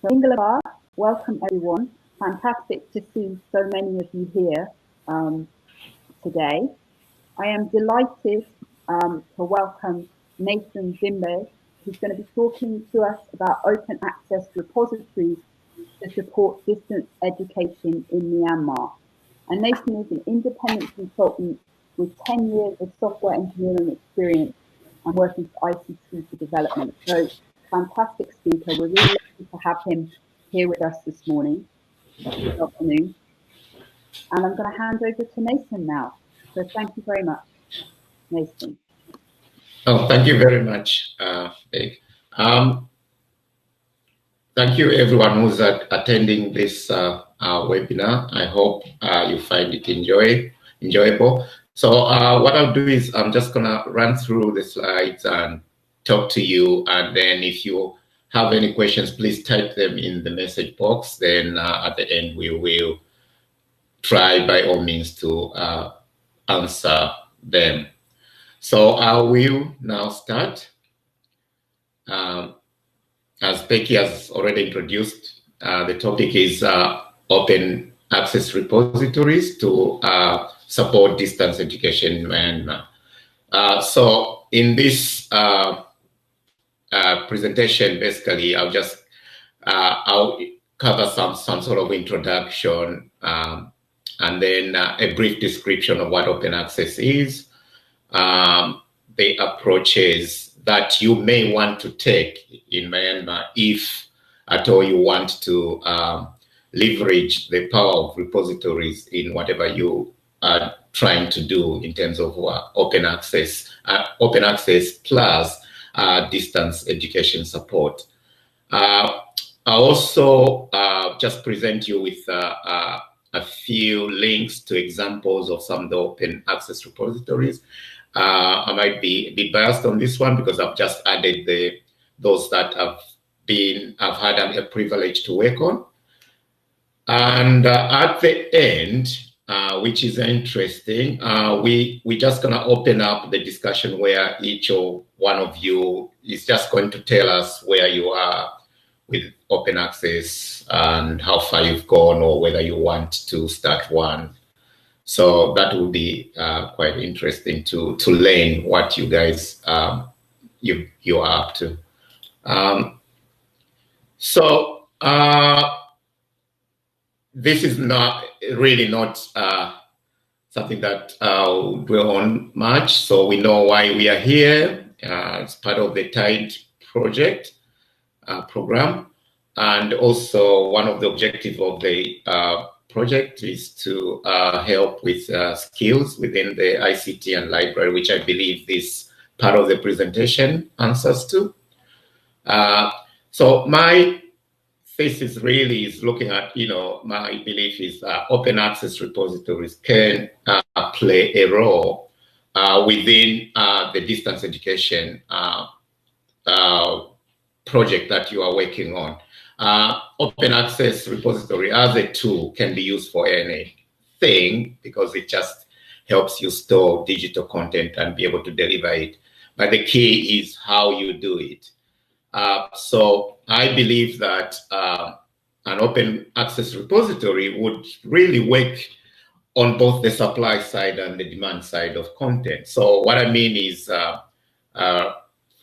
So, welcome everyone. Fantastic to see so many of you here today. I am delighted to welcome Nason Bimbe, who's going to be talking to us about open access repositories to support distance education in Myanmar. And Nason is an independent consultant with 10 years of software engineering experience and working for ICT for development. So, fantastic speaker. We're really lucky to have him here with us this morning, this afternoon. And I'm going to hand over to Nason now. So thank you very much, Nason. Oh, thank you very much, Beck. Thank you everyone who's attending this webinar. I hope you find it enjoyable. So what I'll do is I'm just gonna run through the slides and talk to you, and then if you have any questions, please type them in the message box. Then at the end, we will try by all means to answer them. So I will now start. As Becky has already introduced, the topic is open access repositories to support distance education in Myanmar. So in this presentation, basically, I'll cover some sort of introduction and then a brief description of what open access is, the approaches that you may want to take in Myanmar if at all you want to leverage the power of repositories in whatever you are trying to do in terms of open access plus distance education support. I also just present you with a few links to examples of some of the open access repositories. I might be a bit biased on this one because I've just added those that I've had a privilege to work on. And at the end, which is interesting, we're just gonna open up the discussion where each one of you is just going to tell us where you are with open access and how far you've gone, or whether you want to start one. So that will be quite interesting to learn what you guys you are up to. So this is not something that I'll dwell on much. So we know why we are here. It's part of the TIDE project program, and also one of the objectives of the project is to help with skills within the ICT and library, which I believe this part of the presentation answers to. So my thesis really is looking at, my belief is open access repositories can play a role within the distance education project that you are working on. Open access repository as a tool can be used for anything because it just helps you store digital content and be able to deliver it. But the key is how you do it. So I believe that an open access repository would really work on both the supply side and the demand side of content. So what I mean is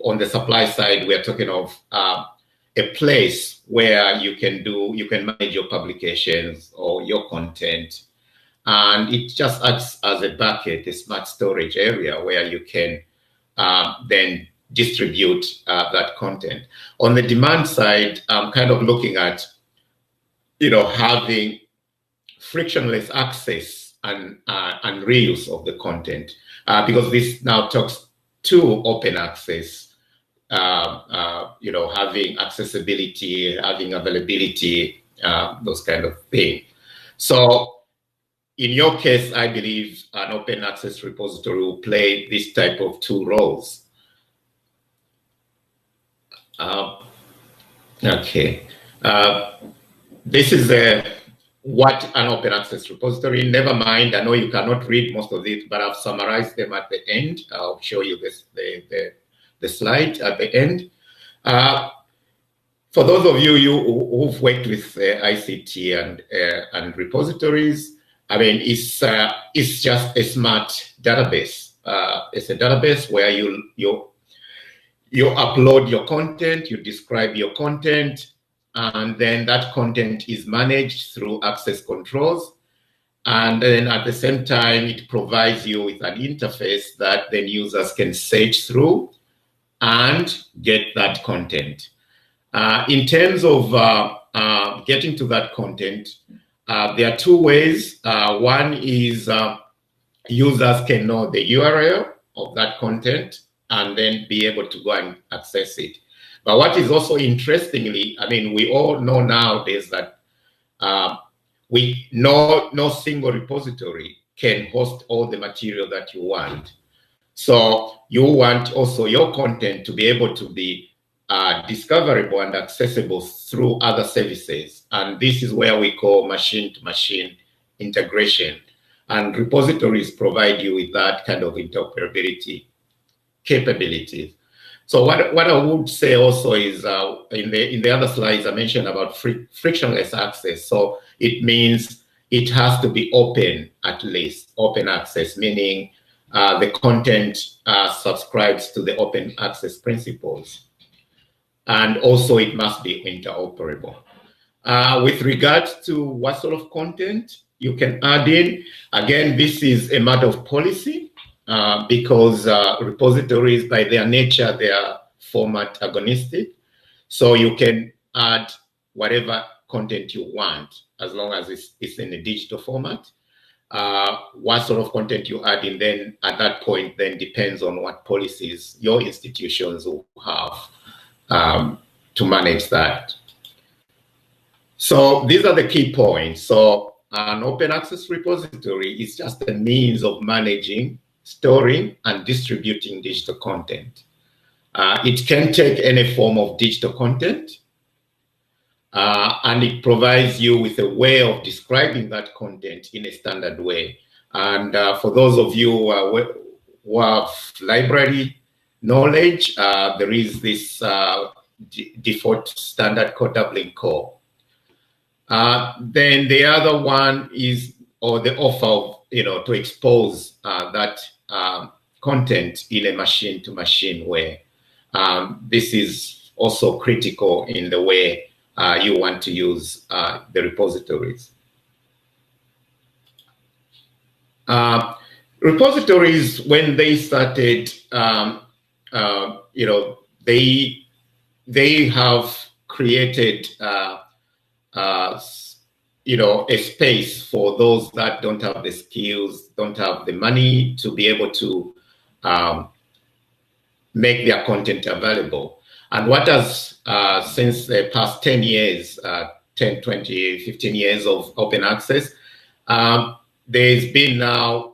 on the supply side, we're talking of a place where you can manage your publications or your content, and it just acts as a bucket, a smart storage area where you can then distribute that content. On the demand side, I'm kind of looking at having frictionless access and reuse of the content, because this now talks to open access. Having accessibility, having availability, those kind of things. So in your case, I believe an open access repository will play this type of two roles. Okay. This is what an open access repository, never mind, I know you cannot read most of it, but I've summarized them at the end. I'll show you the slide at the end. For those of you who've worked with ICT and repositories, I mean, it's just a smart database. It's a database where you upload your content, you describe your content, and then that content is managed through access controls. And then at the same time, it provides you with an interface that then users can search through and get that content. In terms of getting to that content, there are two ways. One is users can know the URL of that content and then be able to go and access it. But what is also interestingly, I mean, we all know nowadays that no single repository can host all the material that you want. So you want also your content to be able to be discoverable and accessible through other services. And this is where we call machine-to-machine integration. And repositories provide you with that kind of interoperability capabilities. So what I would say also is in the other slides I mentioned about frictionless access. So it means it has to be open, at least open access, meaning the content subscribes to the open access principles. And also it must be interoperable. With regards to what sort of content you can add in, again, this is a matter of policy because repositories by their nature, they are format agnostic. So you can add whatever content you want as long as it's in a digital format. What sort of content you add in then at that point then depends on what policies your institutions will have to manage that. So these are the key points. So an open access repository is just a means of managing, storing, and distributing digital content. It can take any form of digital content, and it provides you with a way of describing that content in a standard way. And for those of you who have library knowledge, there is this default standard called Dublin Core. Then the other one is, or the offer of, to expose that content in a machine-to-machine way. This is also critical in the way you want to use the repositories. Repositories, when they started, they have created a space for those that don't have the skills, don't have the money to be able to make their content available. And what has, since the past 10 years, 10, 20, 15 years of open access, there's been now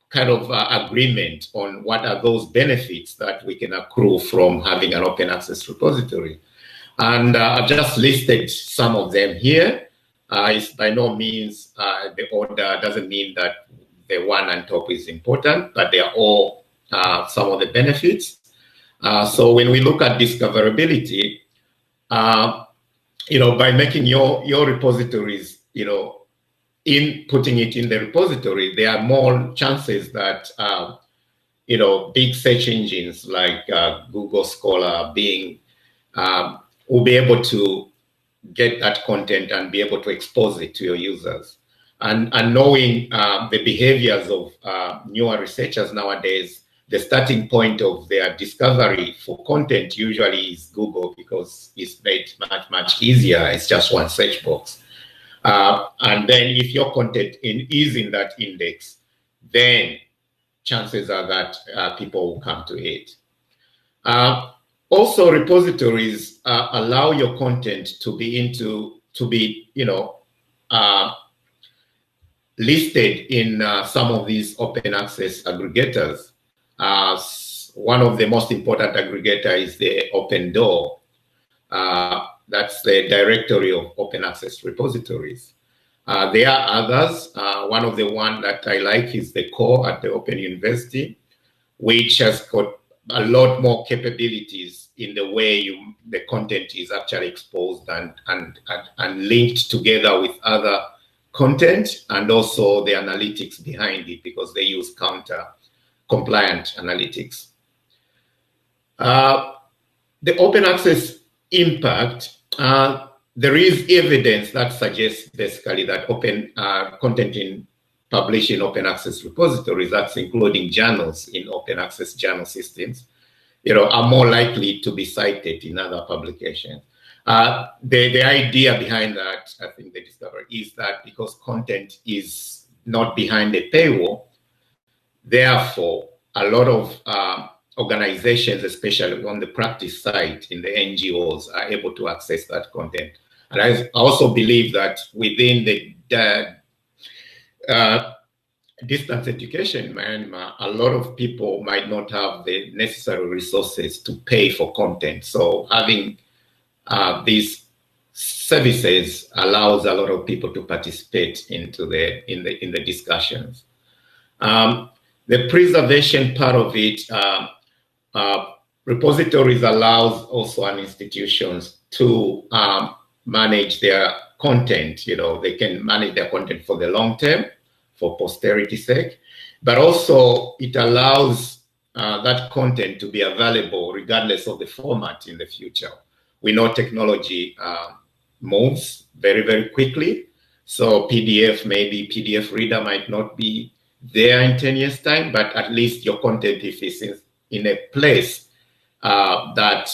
kind of agreement on what are those benefits that we can accrue from having an open access repository. And I've just listed some of them here. It's by no means the order doesn't mean that the one on top is important, but they are all some of the benefits. So when we look at discoverability, by making your repositories, in putting it in the repository, there are more chances that, big search engines like Google Scholar, Bing, will be able to get that content and be able to expose it to your users. And knowing the behaviors of newer researchers nowadays, the starting point of their discovery for content usually is Google because it's made much, much easier. It's just one search box. And then if your content is in that index, then chances are that people will come to it. Also, repositories allow your content to be listed in some of these open access aggregators. One of the most important aggregator is the Open Door. That's the directory of open access repositories. There are others. One of the one that I like is the Core at the Open University, which has got a lot more capabilities in the way the content is actually exposed and linked together with other content, and also the analytics behind it, because they use counter compliant analytics. The open access impact, there is evidence that suggests basically that open content published in open access repositories, that's including journals in open access journal systems, are more likely to be cited in other publications. The idea behind that, I think they discovered, is that because content is not behind a paywall, therefore a lot of organizations, especially on the practice side in the NGOs, are able to access that content. And I also believe that within the distance education in Myanmar, a lot of people might not have the necessary resources to pay for content. So having these services allows a lot of people to participate in the discussions. The preservation part of it, repositories allows also an institutions to manage their content. They can manage their content for the long term, for posterity's sake, but also it allows that content to be available regardless of the format in the future. We know technology moves very, very quickly. So maybe PDF reader might not be there in 10 years' time, but at least your content, if it's in a place that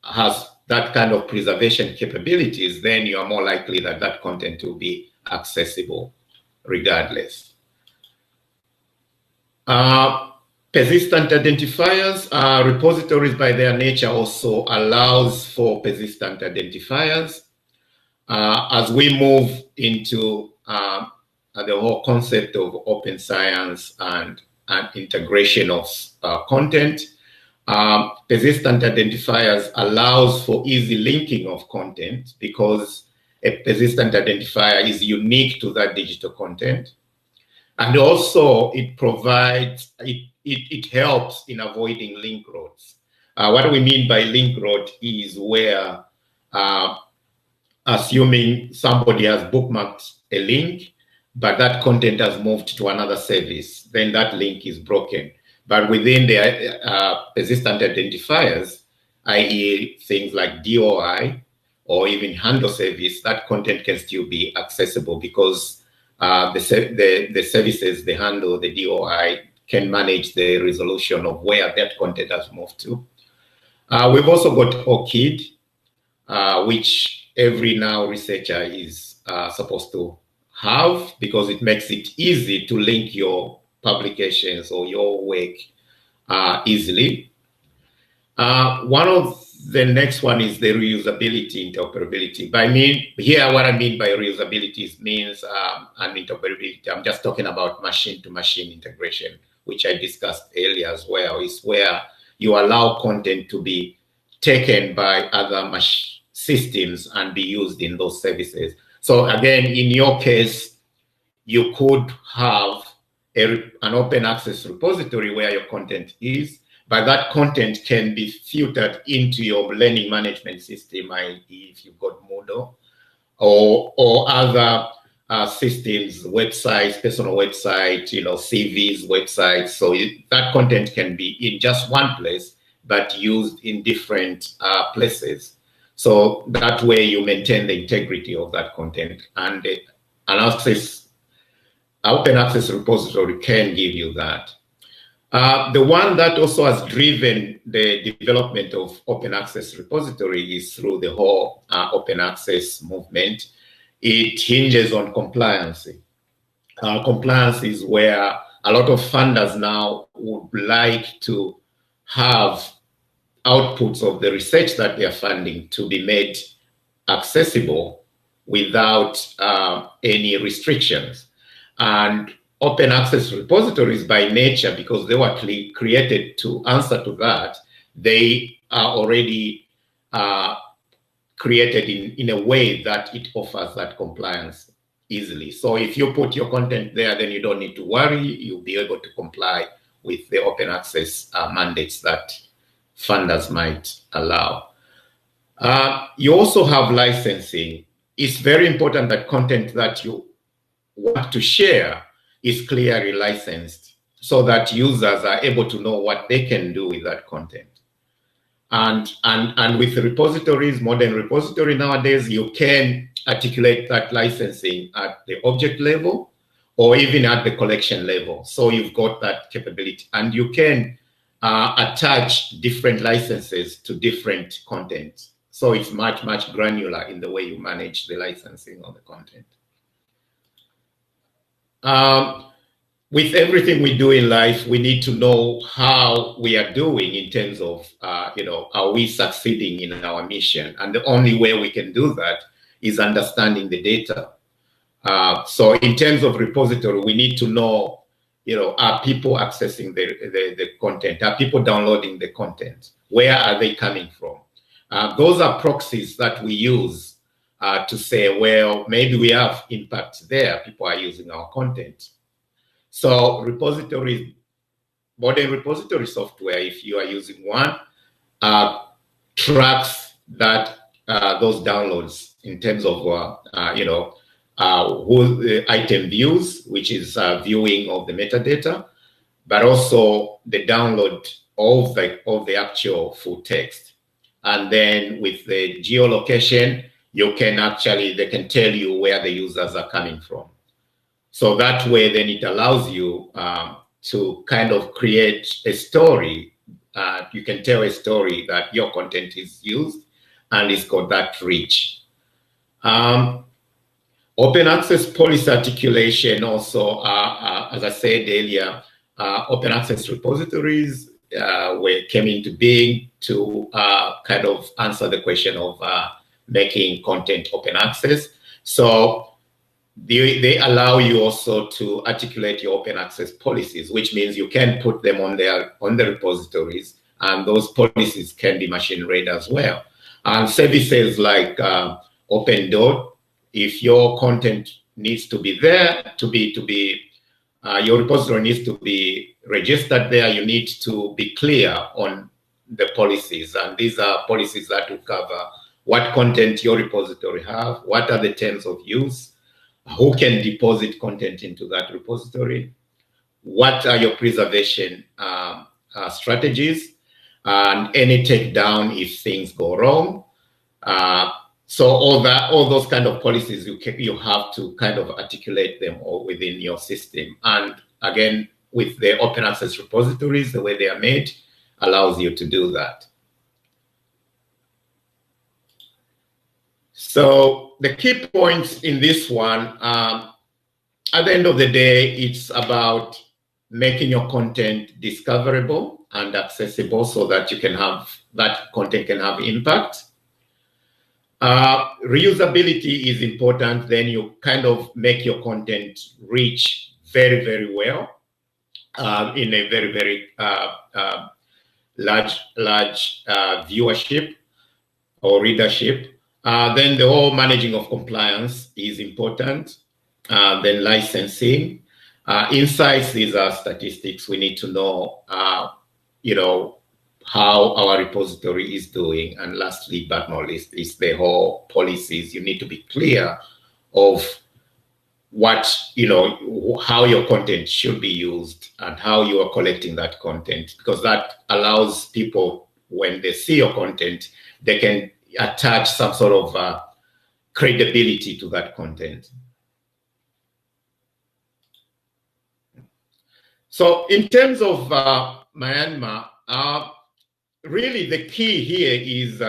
has that kind of preservation capabilities, then you are more likely that that content will be accessible regardless. Persistent identifiers, repositories by their nature also allows for persistent identifiers. As we move into the whole concept of open science and integration of content, persistent identifiers allows for easy linking of content, because a persistent identifier is unique to that digital content. And also it provides, it helps in avoiding link roads. What we mean by link road is where, assuming somebody has bookmarked a link, but that content has moved to another service, then that link is broken. But within the persistent identifiers, i.e. things like DOI or even handle service, that content can still be accessible, because the services, the handle, the DOI can manage the resolution of where that content has moved to. We've also got ORCID, which every now researcher is supposed to have, because it makes it easy to link your publications or your work easily. One of the next one is the reusability, interoperability. What I mean by reusability means and interoperability, I'm just talking about machine-to-machine integration, which I discussed earlier as well, is where you allow content to be taken by other systems and be used in those services. So again, in your case, you could have an open access repository where your content is, but that content can be filtered into your learning management system, i.e. if you've got Moodle or other systems, websites, personal websites, CVs, websites. So that content can be in just one place, but used in different places. So that way you maintain the integrity of that content, and an open access repository can give you that. The one that also has driven the development of open access repository is through the whole open access movement. It hinges on compliance. Compliance is where a lot of funders now would like to have outputs of the research that they are funding to be made accessible without any restrictions. And open access repositories by nature, because they were created to answer to that, they are already created in a way that it offers that compliance easily. So if you put your content there, then you don't need to worry, you'll be able to comply with the open access mandates that funders might allow. You also have licensing. It's very important that content that you want to share is clearly licensed so that users are able to know what they can do with that content. And with repositories, modern repository nowadays, you can articulate that licensing at the object level or even at the collection level. So you've got that capability, and you can attach different licenses to different content. So it's much, much granular in the way you manage the licensing of the content. With everything we do in life, we need to know how we are doing in terms of, are we succeeding in our mission? And the only way we can do that is understanding the data. So in terms of repository, we need to know, are people accessing the content? Are people downloading the content? Where are they coming from? Those are proxies that we use to say, well, maybe we have impact there. People are using our content. So repositories, modern repository software, if you are using one, tracks that those downloads in terms of who the item views, which is viewing of the metadata, but also the download of the actual full text. And then with the geolocation, they can tell you where the users are coming from. So that way, then it allows you to kind of create a story. You can tell a story that your content is used and it's got that reach. Open access policy articulation also, as I said earlier, open access repositories came into being to kind of answer the question of making content open access. So they allow you also to articulate your open access policies, which means you can put them on the repositories, and those policies can be machine read as well. And services like Open Door, if your content needs to be there your repository needs to be registered there, you need to be clear on the policies, and these are policies that will cover what content your repository have, what are the terms of use, who can deposit content into that repository, what are your preservation strategies, and any takedown if things go wrong. So all those kind of policies, you have to kind of articulate them all within your system. And again, with the open access repositories, the way they are made allows you to do that. So the key points in this one, at the end of the day, it's about making your content discoverable and accessible so that that content can have impact. Reusability is important. Then you kind of make your content reach very, very well in a very, very large viewership or readership. Then the whole managing of compliance is important. Then licensing, insights. These are statistics. We need to know, how our repository is doing. And lastly, but not least, is the whole policies. You need to be clear of how your content should be used and how you are collecting that content, because that allows people, when they see your content, they can attach some sort of credibility to that content. So in terms of Myanmar, really the key here is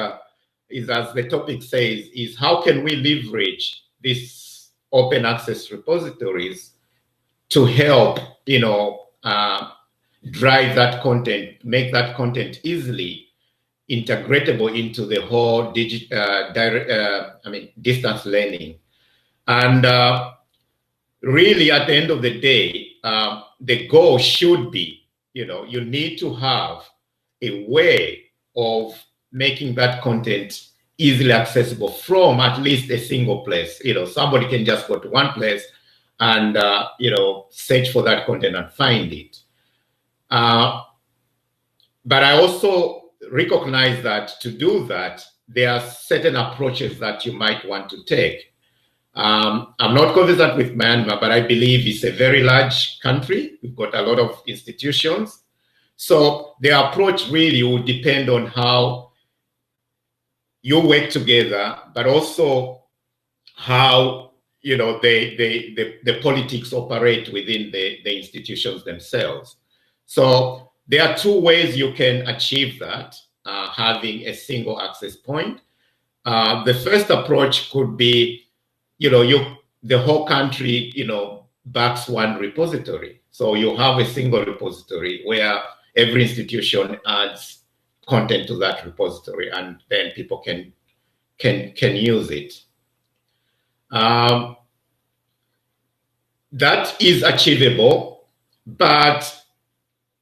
as the topic says, is how can we leverage these open access repositories to help, drive that content, make that content easily integratable into the whole distance learning. And really, at the end of the day, the goal should be, you need to have a way of making that content easily accessible from at least a single place. Somebody can just go to one place and, search for that content and find it. But I also recognize that to do that, there are certain approaches that you might want to take. I'm not conversant with Myanmar, but I believe it's a very large country. We've got a lot of institutions. So the approach really will depend on how you work together, but also how the politics operate within the institutions themselves. So there are two ways you can achieve that, having a single access point. The first approach could be, the whole country, backs one repository. So you have a single repository where every institution adds content to that repository, and then people can use it. That is achievable, but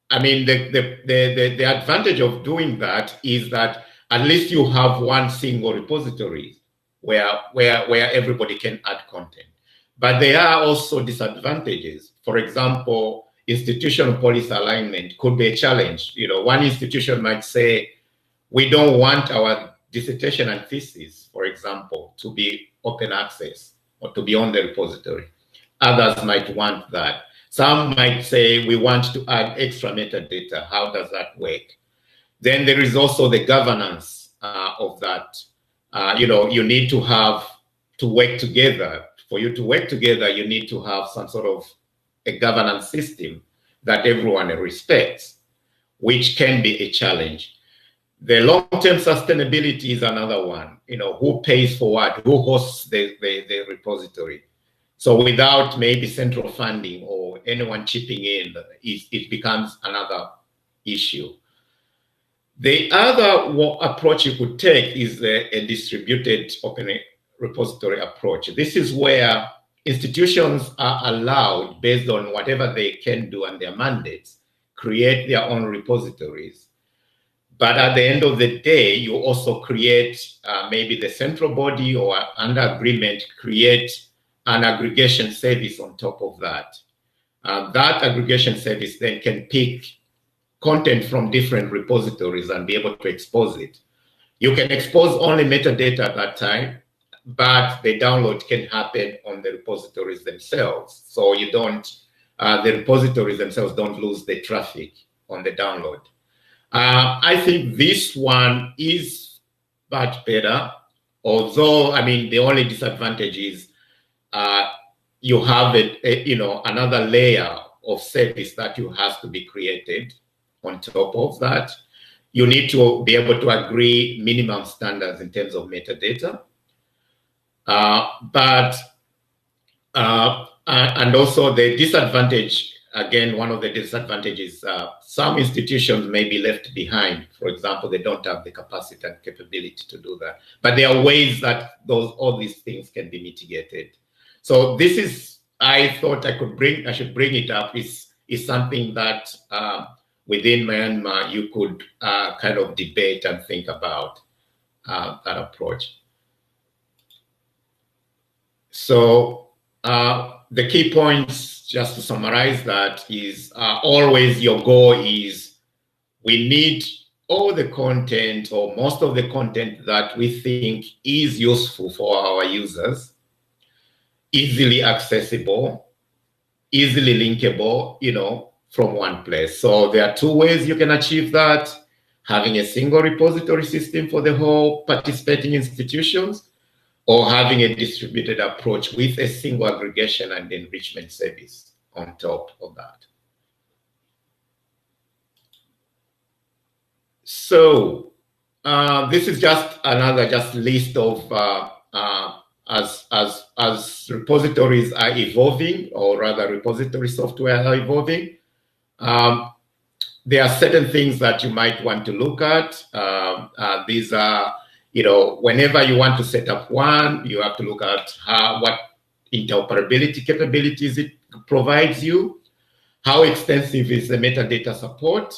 I mean, the advantage of doing that is that at least you have one single repository where everybody can add content. But there are also disadvantages. For example, institutional policy alignment could be a challenge. One institution might say, we don't want our dissertation and thesis, for example, to be open access or to be on the repository. Others might want that. Some might say, we want to add extra metadata. How does that work? Then there is also the governance of that. You need to have to work together. For you to work together, you need to have some sort of a governance system that everyone respects, which can be a challenge. The long-term sustainability is another one. Who pays for what? Who hosts the repository? So without maybe central funding or anyone chipping in, it becomes another issue. The other approach you could take is a distributed open repository approach. This is where institutions are allowed, based on whatever they can do and their mandates, create their own repositories. But at the end of the day, you also create maybe the central body, or under agreement, create an aggregation service on top of that. That aggregation service then can pick content from different repositories and be able to expose it. You can expose only metadata at that time, but the download can happen on the repositories themselves. So you don't, the repositories themselves don't lose the traffic on the download. I think this one is much better, although, I mean, the only disadvantage is you have another layer of service that you have to be created on top of that. You need to be able to agree minimum standards in terms of metadata. And also the disadvantage, again, one of the disadvantages, some institutions may be left behind. For example, they don't have the capacity and capability to do that. But there are ways that all these things can be mitigated. So this is, I thought I should bring it up, is something that within Myanmar you could kind of debate and think about that approach. So the key points, just to summarize that, is always your goal is we need all the content, or most of the content that we think is useful for our users, easily accessible, easily linkable, from one place. So there are two ways you can achieve that: having a single repository system for the whole participating institutions, or having a distributed approach with a single aggregation and enrichment service on top of that. So this is just another list of as repositories are evolving, or rather repository software are evolving. There are certain things that you might want to look at. These are, whenever you want to set up one, you have to look at what interoperability capabilities it provides you. How extensive is the metadata support?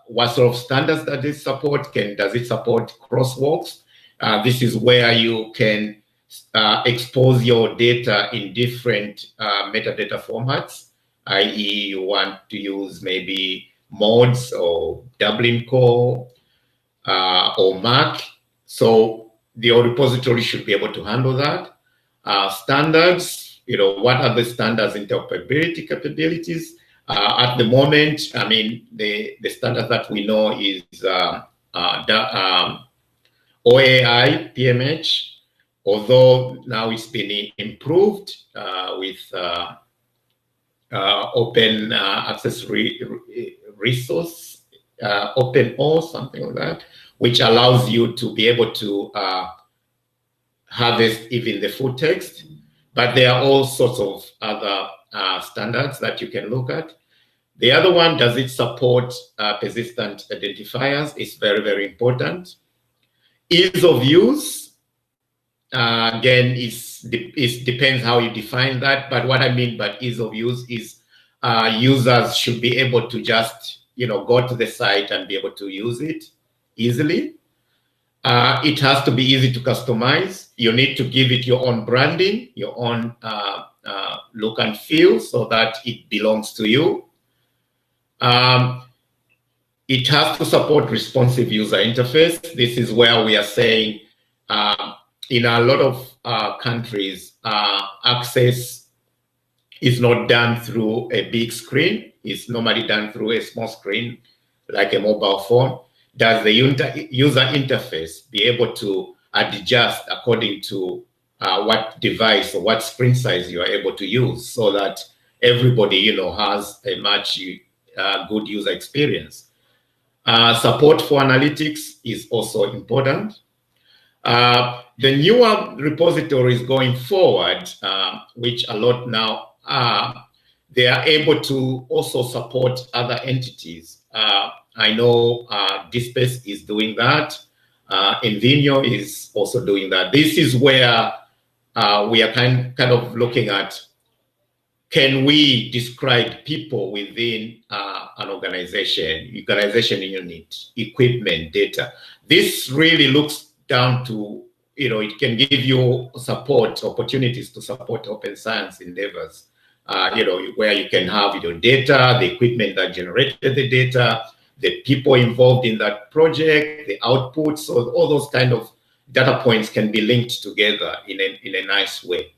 What sort of standards does it support? Does it support crosswalks? This is where you can expose your data in different metadata formats. i.e. you want to use maybe mods or Dublin Core or Mac. So the repository should be able to handle that. Standards, what are the standards interoperability capabilities? At the moment, I mean, the standard that we know is OAI PMH, although now it's been improved with open access resource, OpenO, something like that, which allows you to be able to harvest even the full text. But there are all sorts of other standards that you can look at. The other one, does it support persistent identifiers? It's very, very important. Ease of use, again, it depends how you define that. But what I mean by ease of use is users should be able to just, go to the site and be able to use it easily. It has to be easy to customize. You need to give it your own branding, your own look and feel so that it belongs to you. It has to support responsive user interface. This is where we are saying in a lot of countries, access is not done through a big screen. It's normally done through a small screen, like a mobile phone. Does the user interface be able to adjust according to what device or what screen size you are able to use, so that everybody, has a much good user experience? Support for analytics is also important. The newer repositories going forward, which a lot now are, they are able to also support other entities. I know DSpace is doing that. Invenio is also doing that. This is where we are kind of looking at, can we describe people within an organization unit, equipment, data? This really looks down to, it can give you opportunities to support open science endeavors, where you can have your data, the equipment that generated the data, the people involved in that project, the outputs, so all those kind of data points can be linked together in a nice way.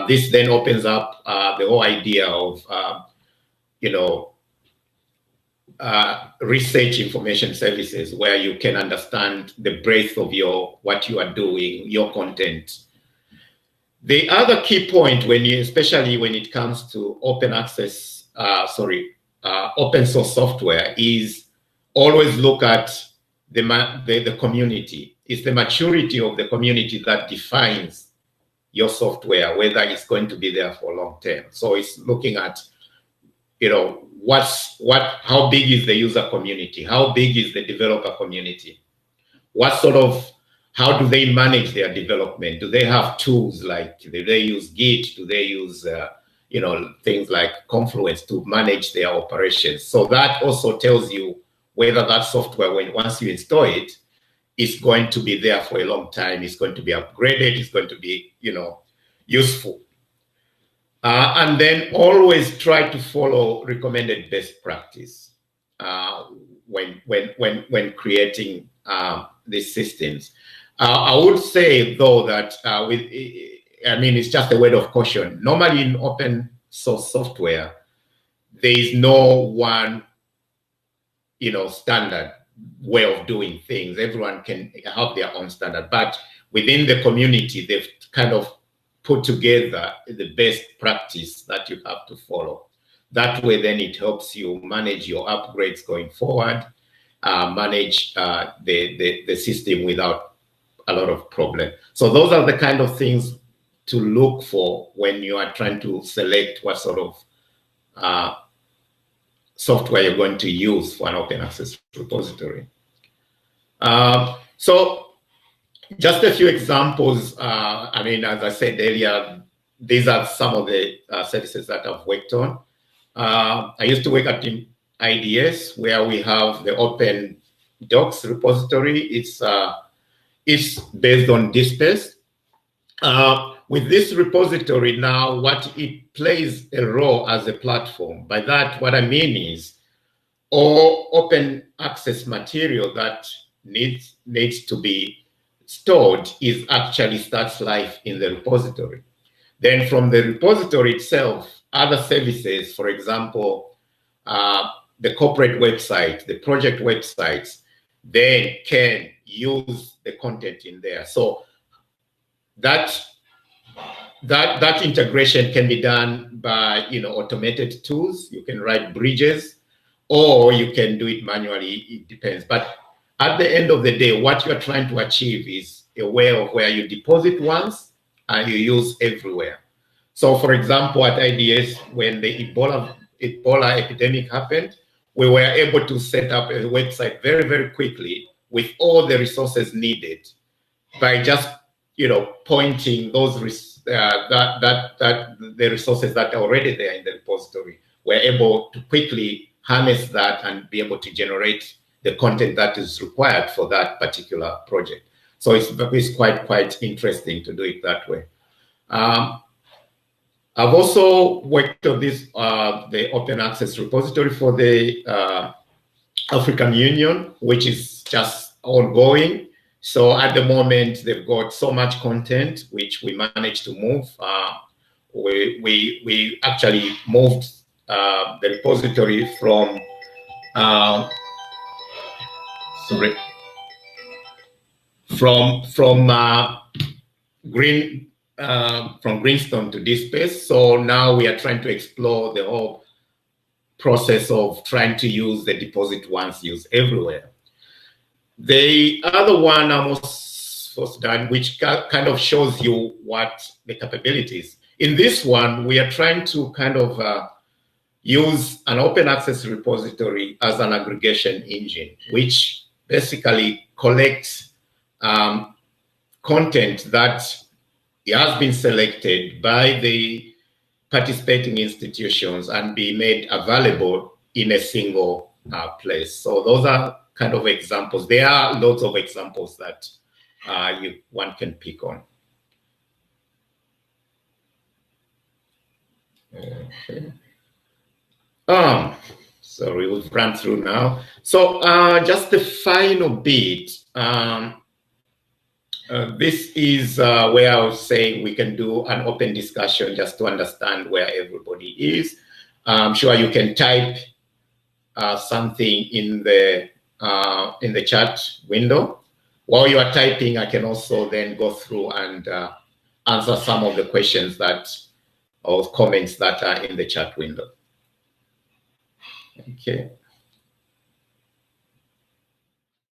This then opens up the whole idea of, research information services, where you can understand the breadth of what you are doing, your content. The other key point, especially when it comes to open source software, is always look at the community. It's the maturity of the community that defines your software, whether it's going to be there for long term. So it's looking at, how big is the user community? How big is the developer community? How do they manage their development? Do they have tools do they use Git? Do they use, things like Confluence to manage their operations? So that also tells you whether that software, once you install it, is going to be there for a long time. It's going to be upgraded. It's going to be, useful. And then always try to follow recommended best practice when creating these systems. I would say, though, that it's just a word of caution. Normally in open source software, there is no one, standard way of doing things. Everyone can have their own standard, but within the community, they've kind of put together the best practice that you have to follow. That way, then it helps you manage your upgrades going forward, manage the system without a lot of problem. So those are the kind of things to look for when you are trying to select what sort of software you're going to use for an open access repository. So just a few examples. As I said earlier, these are some of the services that I've worked on. I used to work at IDS, where we have the Open Docs repository. It's based on DSpace. with this repository now, what it plays a role as a platform. By that, what I mean is all open access material that needs to be stored is actually starts life in the repository. Then from the repository itself, other services, for example, the corporate website, the project websites, they can use the content in there. So that integration can be done by automated tools. You can write bridges, or you can do it manually. It depends. But at the end of the day, what you're trying to achieve is a way of where you deposit once and you use everywhere. So, for example, at IDS, when the Ebola epidemic happened, we were able to set up a website very, very quickly with all the resources needed by just pointing those the resources that are already there in the repository. We're able to quickly harness that and be able to generate the content that is required for that particular project. So it's quite interesting to do it that way. I've also worked on this, the open access repository for the African Union, which is just ongoing. So at the moment, they've got so much content, which we managed to move. We actually moved the repository from from Greenstone to this space. So now we are trying to explore the whole process of trying to use the deposit once, use everywhere. The other one almost was done, which kind of shows you what the capabilities. In this one, we are trying to kind of use an open access repository as an aggregation engine, which basically collects content that has been selected by the participating institutions and be made available in a single place. So those are kind of examples. There are lots of examples that one can pick on. Okay. Sorry, we've run through now. So just the final bit. This is where I was saying we can do an open discussion just to understand where everybody is. I'm sure you can type something in the chat window. While you are typing, I can also then go through and answer some of the questions or comments that are in the chat window. Okay.